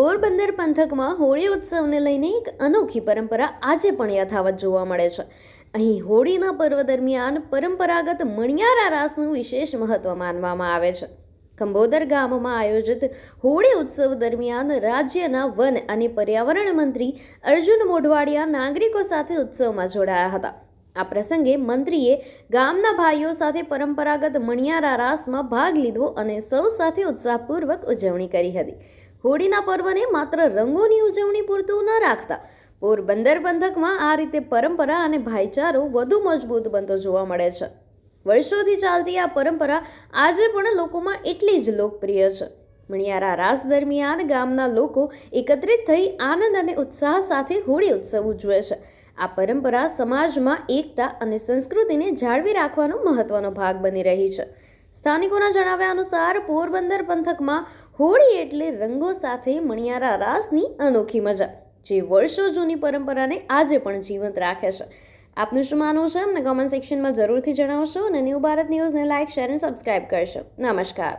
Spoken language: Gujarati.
પોરબંદર પંથકમાં હોળી ઉત્સવને લઈને એક અનોખી પરંપરા આજે પણ યથાવત જોવા મળે છે. અહીં હોળીના પર્વ દરમિયાન પરંપરાગત મણિયારા રાસનું વિશેષ મહત્વ માનવામાં આવે છે. કંબોદર ગામમાં આયોજિત હોળી ઉત્સવ દરમિયાન રાજ્યના વન અને પર્યાવરણ મંત્રી અર્જુન મોઢવાડિયા નાગરિકો સાથે ઉત્સવમાં જોડાયા હતા. આ પ્રસંગે મંત્રીએ ગામના ભાઈઓ સાથે પરંપરાગત મણિયારા રાસમાં ભાગ લીધો અને સૌ સાથે ઉત્સાહપૂર્વક ઉજવણી કરી હતી. હોળીના પર્વને માત્ર રંગોની ઉજવણી પૂરતું ન રાખતા પોરબંદર પંથકમાં આ રીતે પરંપરા અને ભાઈચારો વધુ મજબૂત બનતો જોવા મળે છે. વર્ષોથી ચાલતી આ પરંપરા આજે પણ લોકોમાં એટલી જ લોકપ્રિય છે. મણિયારા રાસ દરમિયાન ગામના લોકો એકત્રિત થઈ આનંદ અને ઉત્સાહ સાથે હોળી ઉત્સવ ઉજવે છે. આ પરંપરા સમાજમાં એકતા અને સંસ્કૃતિને જાળવી રાખવાનો મહત્વનો ભાગ બની રહી છે. સ્થાનિકોના જણાવ્યા અનુસાર પોરબંદર પંથકમાં હોળી એટલે રંગો સાથે મણિયારા રાસની અનોખી મજા, જે વર્ષો જૂની પરંપરાને આજે પણ જીવંત રાખે છે. આપનું શું માનવું છે અમને કોમેન્ટ સેક્શનમાં જરૂરથી જણાવશો અને ન્યૂ ભારત ન્યૂઝને લાઇક, શેર અને સબસ્ક્રાઇબ કરશો. નમસ્કાર.